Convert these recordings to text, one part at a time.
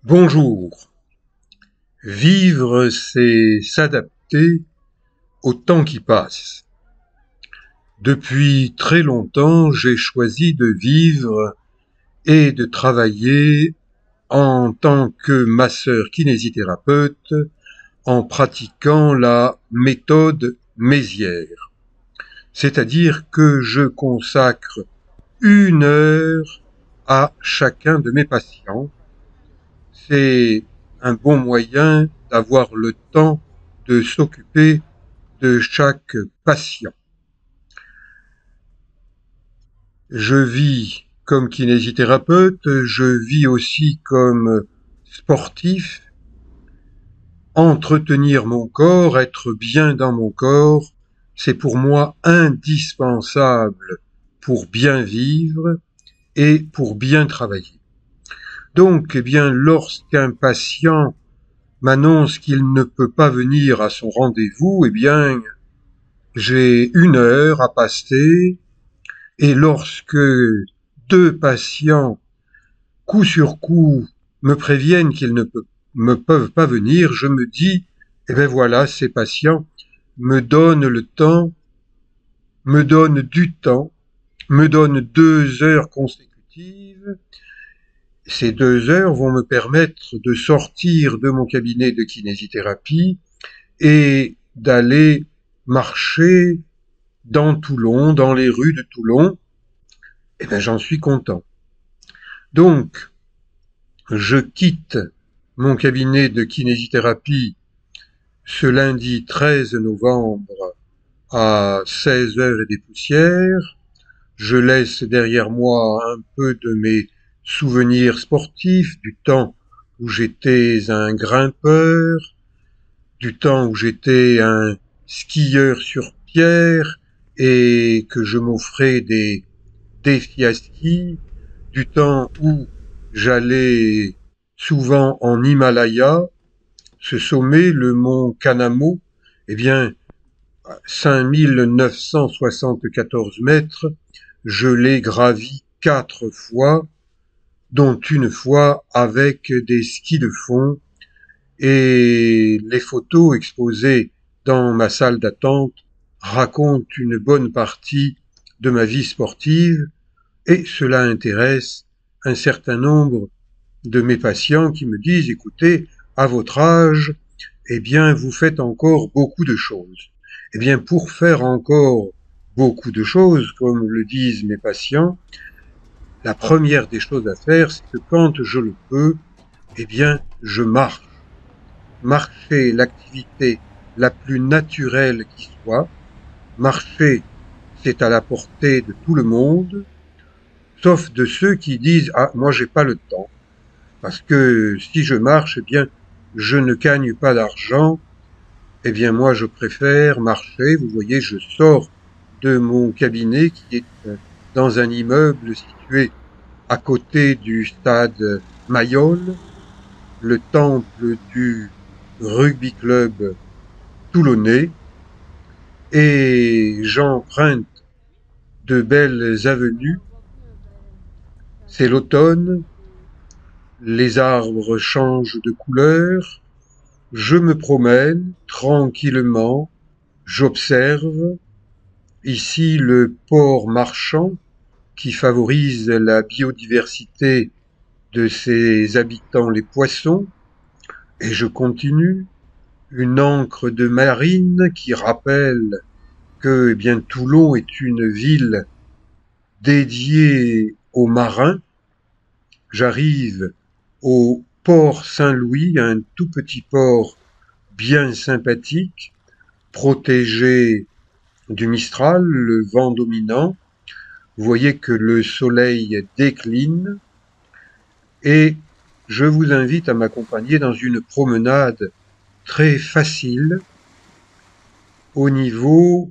Bonjour. Vivre, c'est s'adapter au temps qui passe. Depuis très longtemps, j'ai choisi de vivre et de travailler en tant que masseur kinésithérapeute en pratiquant la méthode Mézières. C'est-à-dire que je consacre 1 heure à chacun de mes patients. C'est un bon moyen d'avoir le temps de s'occuper de chaque patient. Je vis comme kinésithérapeute, je vis aussi comme sportif. Entretenir mon corps, être bien dans mon corps, c'est pour moi indispensable pour bien vivre et pour bien travailler. Donc, eh bien, lorsqu'un patient m'annonce qu'il ne peut pas venir à son rendez-vous, eh bien, j'ai 1 heure à passer, et lorsque 2 patients, coup sur coup, me préviennent qu'ils ne peuvent pas venir, je me dis, eh bien voilà, ces patients me donnent le temps, me donnent du temps, me donnent 2 heures consécutives. Ces 2 heures vont me permettre de sortir de mon cabinet de kinésithérapie et d'aller marcher dans Toulon, dans les rues de Toulon. Eh bien, j'en suis content. Donc, je quitte mon cabinet de kinésithérapie ce lundi 13 novembre à 16 heures et des poussières. Je laisse derrière moi un peu de mes souvenirs sportifs, du temps où j'étais un grimpeur, du temps où j'étais un skieur sur pierre et que je m'offrais des défis à ski, du temps où j'allais souvent en Himalaya, ce sommet, le mont Kanamo, eh bien, 5974 mètres, je l'ai gravi 4 fois, dont une fois avec des skis de fond, et les photos exposées dans ma salle d'attente racontent une bonne partie de ma vie sportive, et cela intéresse un certain nombre de mes patients qui me disent, écoutez, à votre âge, eh bien, vous faites encore beaucoup de choses. Eh bien, pour faire encore beaucoup de choses, comme le disent mes patients, la première des choses à faire, c'est que quand je le peux, eh bien, je marche. Marcher, l'activité la plus naturelle qui soit. Marcher, c'est à la portée de tout le monde, sauf de ceux qui disent, ah, moi, j'ai pas le temps. Parce que si je marche, eh bien, je ne gagne pas d'argent. Eh bien, moi, je préfère marcher. Vous voyez, je sors de mon cabinet qui est dans un immeuble situé à côté du stade Mayol, le temple du rugby club toulonnais, et j'emprunte de belles avenues. C'est l'automne, les arbres changent de couleur. Je me promène tranquillement, j'observe ici le port marchand qui favorise la biodiversité de ses habitants, les poissons, et je continue, une ancre de marine qui rappelle que, eh bien, Toulon est une ville dédiée aux marins. J'arrive au port Saint-Louis, un tout petit port bien sympathique, protégé du Mistral, le vent dominant. Vous voyez que le soleil décline, et je vous invite à m'accompagner dans une promenade très facile au niveau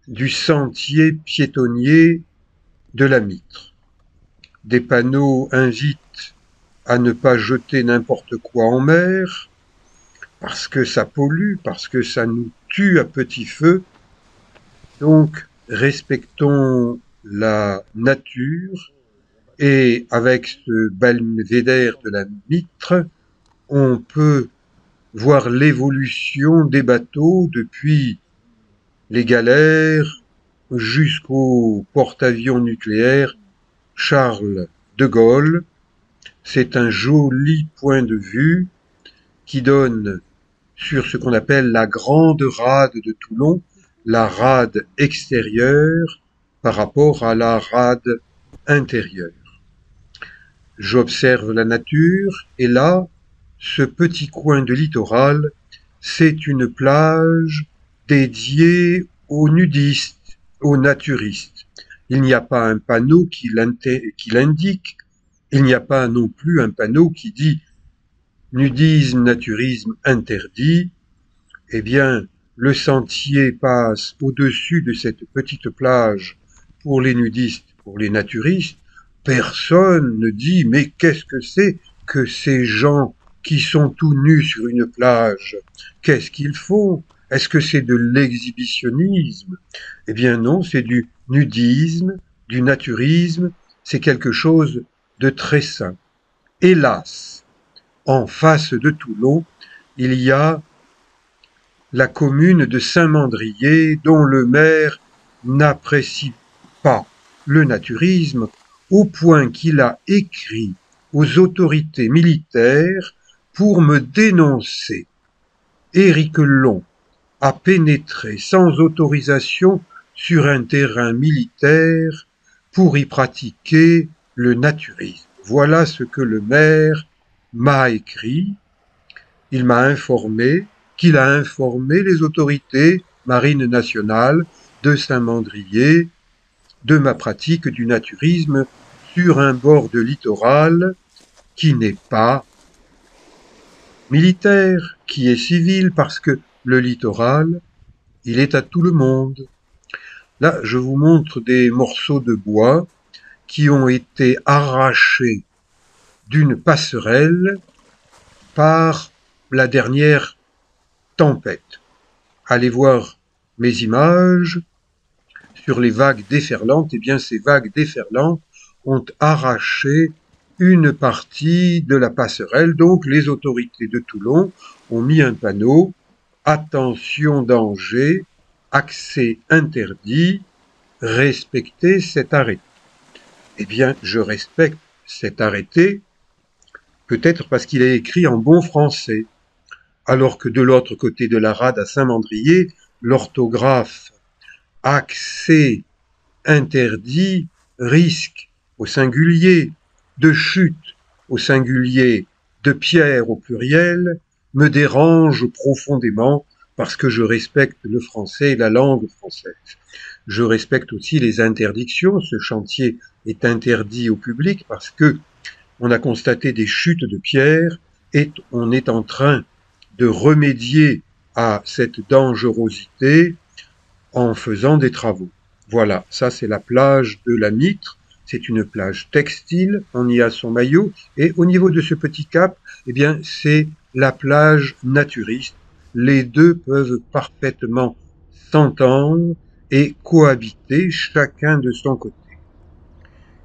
du sentier piétonnier de la Mitre. Des panneaux invitent à ne pas jeter n'importe quoi en mer, parce que ça pollue, parce que ça nous tue à petit feu. Donc, respectons la nature, Et avec ce belvédère de la Mitre, on peut voir l'évolution des bateaux depuis les galères jusqu'au porte-avions nucléaire Charles de Gaulle. C'est un joli point de vue qui donne sur ce qu'on appelle la grande rade de Toulon, la rade extérieure par rapport à la rade intérieure. J'observe la nature et là, ce petit coin de littoral, c'est une plage dédiée aux nudistes, aux naturistes. Il n'y a pas un panneau qui l'indique, il n'y a pas non plus un panneau qui dit nudisme, naturisme interdit. Eh bien, le sentier passe au-dessus de cette petite plage pour les nudistes, pour les naturistes. Personne ne dit mais qu'est-ce que c'est que ces gens qui sont tout nus sur une plage? Qu'est-ce qu'ils font? Est-ce que c'est de l'exhibitionnisme? Eh bien non, c'est du nudisme, du naturisme, c'est quelque chose de très sain. Hélas, en face de Toulon, il y a la commune de Saint-Mandrier, dont le maire n'apprécie pas le naturisme, au point qu'il a écrit aux autorités militaires pour me dénoncer. Éric Long a pénétré sans autorisation sur un terrain militaire pour y pratiquer le naturisme. Voilà ce que le maire m'a écrit. Il m'a informé qu'il a informé les autorités marines nationales de Saint-Mandrier de ma pratique du naturisme sur un bord de littoral qui n'est pas militaire, qui est civil, parce que le littoral, il est à tout le monde. Là, je vous montre des morceaux de bois qui ont été arrachés d'une passerelle par la dernière tempête. Allez voir mes images sur les vagues déferlantes. Eh bien, ces vagues déferlantes ont arraché une partie de la passerelle. Donc, les autorités de Toulon ont mis un panneau « Attention danger, accès interdit, respectez cet arrêté ». Eh bien, je respecte cet arrêté, peut-être parce qu'il est écrit en bon français, alors que de l'autre côté de la rade à Saint-Mandrier, l'orthographe accès interdit, risque au singulier, de chute au singulier, de pierre au pluriel, me dérange profondément parce que je respecte le français et la langue française. Je respecte aussi les interdictions. Ce chantier est interdit au public parce que on a constaté des chutes de pierres et on est en train de remédier à cette dangerosité en faisant des travaux. Voilà, ça c'est la plage de la Mitre, c'est une plage textile, on y a son maillot, et au niveau de ce petit cap, eh bien c'est la plage naturiste. Les deux peuvent parfaitement s'entendre et cohabiter, chacun de son côté.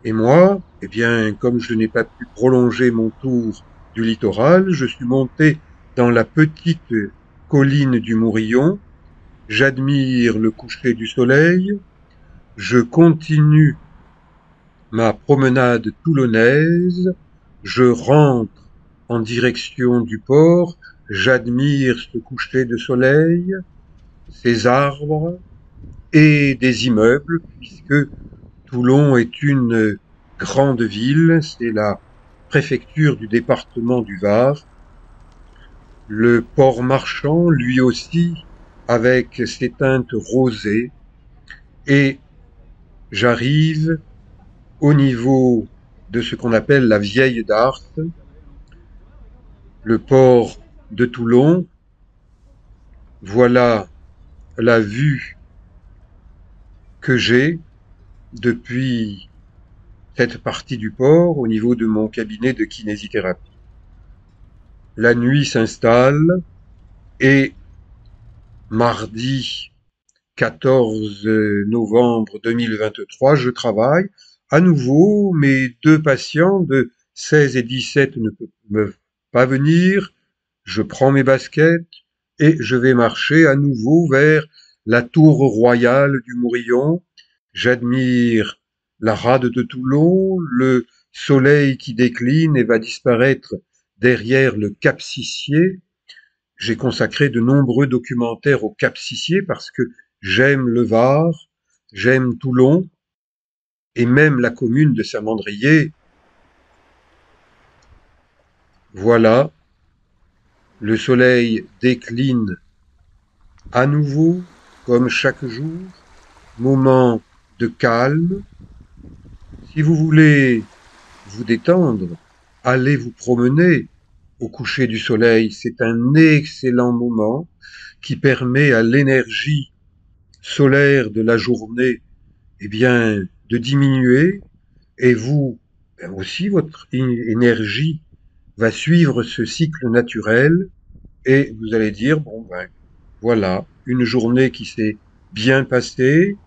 Et moi, eh bien, comme je n'ai pas pu prolonger mon tour du littoral, je suis monté dans la petite colline du Mourillon. J'admire le coucher du soleil, je continue ma promenade toulonnaise, je rentre en direction du port, j'admire ce coucher de soleil, ces arbres et des immeubles, puisque Toulon est une grande ville, c'est la préfecture du département du Var. Le port marchand, lui aussi, avec ses teintes rosées, et j'arrive au niveau de ce qu'on appelle la Vieille Darthe, le port de Toulon. Voilà la vue que j'ai depuis cette partie du port au niveau de mon cabinet de kinésithérapie. La nuit s'installe et mardi 14 novembre 2023, je travaille. À nouveau, mes deux patients de 16 et 17 ne peuvent pas venir. Je prends mes baskets et je vais marcher à nouveau vers la tour royale du Mourillon. J'admire la rade de Toulon, le soleil qui décline et va disparaître derrière le Cap Sissier. J'ai consacré de nombreux documentaires au Cap Sissier parce que j'aime le Var, j'aime Toulon et même la commune de Saint-Mandrier. Voilà, le soleil décline à nouveau, comme chaque jour, moment de calme. Si vous voulez vous détendre, allez vous promener au coucher du soleil. C'est un excellent moment qui permet à l'énergie solaire de la journée, eh bien, de diminuer et vous, aussi, votre énergie va suivre ce cycle naturel et vous allez dire, bon ben, voilà, une journée qui s'est bien passée,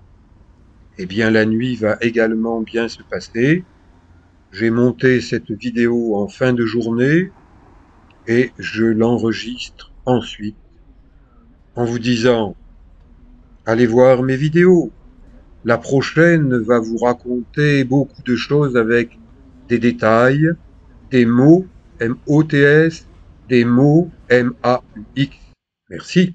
eh bien la nuit va également bien se passer. J'ai monté cette vidéo en fin de journée et je l'enregistre ensuite en vous disant, allez voir mes vidéos. La prochaine va vous raconter beaucoup de choses avec des détails, des mots, M-O-T-S, des mots, M-A-U-X. Merci.